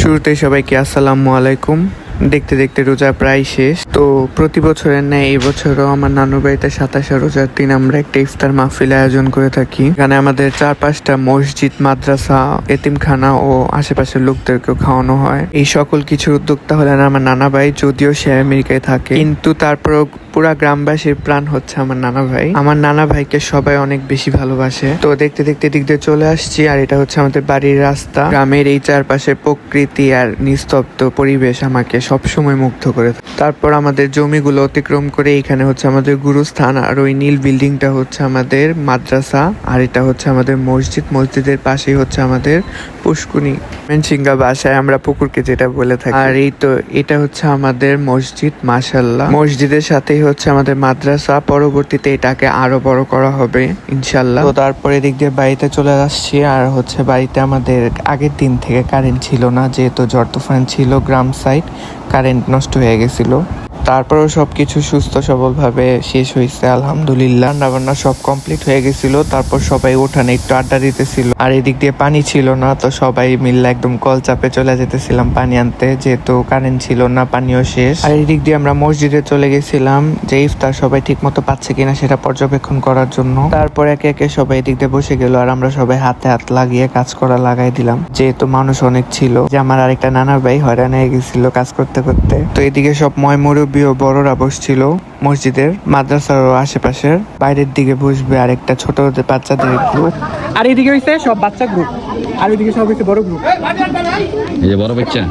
শুরুতে সবাইকে আসসালামু আলাইকুম। দেখতে দেখতে রোজা প্রায় শেষ। তো প্রতি বছরের ন্যায় এই বছরও আমার নানুর বাড়িতে 27 রোজার দিন আমরা একটা ইফতার মাহফিল আয়োজন করে থাকি। এখানে আমাদের 4-5টা মসজিদ, মাদ্রাসা, এতিমখানা ও আশেপাশের লোকদেরকেও খাওয়ানো হয়। এই সকল কিছুর উদ্যোক্তা হলেন আমার নানা ভাই, যদিও সে আমেরিকায় থাকে, কিন্তু তারপরও পুরা গ্রামবাসীর প্রাণ হচ্ছে আমার নানা ভাই। আমার নানা ভাইকে সবাই অনেক বেশি ভালোবাসে। তো দেখতে দেখতে দিক দিয়ে চলে আসছি, আর এটা হচ্ছে আমাদের বাড়ির রাস্তা। গ্রামের এই চারপাশে প্রকৃতি আর নিস্তব্ধ পরিবেশ আমাকে সবসময় মুগ্ধ করে থাকে। তারপর আমাদের জমিগুলো অতিক্রম করে এখানে হচ্ছে আমাদের গুরুস্থান, আর ওই নীল বিল্ডিংটা হচ্ছে আমাদের মাদ্রাসা, আর এটা হচ্ছে আমাদের মসজিদ। মসজিদের পাশেই হচ্ছে আমাদের পুষ্কুনি, মেনসিঙ্গা ভাষায় আমরা পুকুরকে যেটা বলে থাকি। আর এই তো এটা হচ্ছে আমাদের মসজিদ। মাশাআল্লাহ, মসজিদের সাথেই হচ্ছে আমাদের মাদ্রাসা। পরবর্তীতে এটাকে আরো বড় করা হবে ইনশাল্লাহ। তো তারপরে এদিক দিয়ে বাড়িতে চলে আসছি, আর হচ্ছে বাড়িতে আমাদের আগের দিন থেকে কারেন্ট ছিল না, যেহেতু ঝড় তুফান ছিল, গ্রাম সাইড কারেন্ট নষ্ট হয়ে গেছিল। তারপরেও সবকিছু সুস্থ সবল ভাবে শেষ হয়েছে আলহামদুলিল্লাহ। রান্না সব কমপ্লিট হয়ে গেছিল। তারপর সবাই উঠানে একটু আড্ডা দিতেছিল, আর এদিক দিয়ে পানি ছিল না, তো সবাই মিললে একদম কল চাপে চলে যেতেছিলাম পানি আনতে, যেহেতু কারেন্ট ছিল না, পানিও শেষ। আর এদিক দিয়ে আমরা মসজিদে চলে গেছিলাম যে ইফতার সবাই ঠিক মতো পাচ্ছে কিনা সেটা পর্যবেক্ষণ করার জন্য। তারপর একে একে সবাই এদিক দিয়ে বসে গেল, আর আমরা সবাই হাতে হাত লাগিয়ে কাজ করা লাগাই দিলাম, যেহেতু মানুষ অনেক ছিল। যে আমার আরেকটা নানার ভাই হয়রান হয়ে গেছিল কাজ করতে করতে। তো এদিকে সব মুরব্বী ও বড়রা বসছিল মসজিদের, মাদ্রাসার আশেপাশের। বাইরের দিকে বসবে আরেকটা ছোট বাচ্চাদের গ্রুপ, আর এইদিকে হইছে সব বাচ্চা গ্রুপ, আর ওইদিকে সব হইছে বড় গ্রুপ। এই যে বড় বাচ্চা,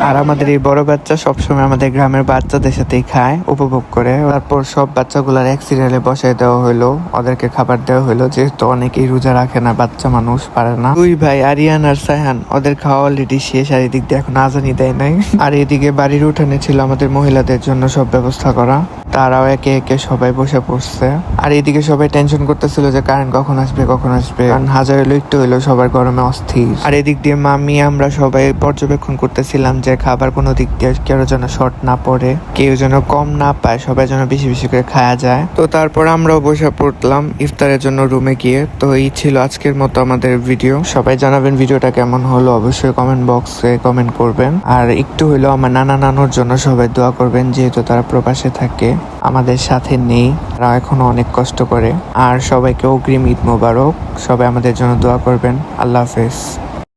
আর আমাদের এই বড় বাচ্চা সবসময় আমাদের গ্রামের বাচ্চাদের সাথেই খায়, উপভোগ করে। তারপর সব বাচ্চাগুলার এক সিরিয়ালে বসাই দেওয়া হলো, ওদেরকে খাবার দেওয়া হলো, যেহেতু অনেকেই রোজা রাখে না, বাচ্চা মানুষ পারে না। দুই ভাই আরিয়ান আর সায়হান, ওদের খাওয়া অলরেডি শেষ, আর এদিক দিয়ে এখন আজানি দেয় নাই। আর এদিকে বাড়ির উঠানে ছিল আমাদের মহিলাদের জন্য সব ব্যবস্থা করা, তারাও একে একে সবাই বসে পড়ছে। আর এদিকে সবাই টেনশন করতেছিল যে কারেন্ট কখন আসবে কখন আসবে, কারণ হাজার হলো একটু হইলো সবার গরমে অস্থির। আর এদিক দিয়ে মামি আমরা সবাই পর্যবেক্ষণ করতেছিলাম যে খাবার কোনো দিক দিয়ে কেউ যেন শর্ট না পড়ে, কেউ যেন কম না পায়, সবাই যেন বেশি বেশি করে খাওয়া যায়। তো তারপর আমরাও বসে পড়লাম ইফতারের জন্য রুমে গিয়ে। তো এই ছিল আজকের মতো আমাদের ভিডিও। সবাই জানাবেন ভিডিওটা কেমন হলো, অবশ্যই কমেন্ট বক্সে কমেন্ট করবেন। আর একটু হইলো আমার নানা নানুর জন্য সবাই দোয়া করবেন, যেহেতু তারা প্রবাসে থাকে, আমাদের সাথে নেই, তারা এখনো অনেক কষ্ট করে। আর সবাইকে অগ্রিম ঈদ মোবারক। সবাই আমাদের জন্য দোয়া করবেন। আল্লাহ হাফেজ।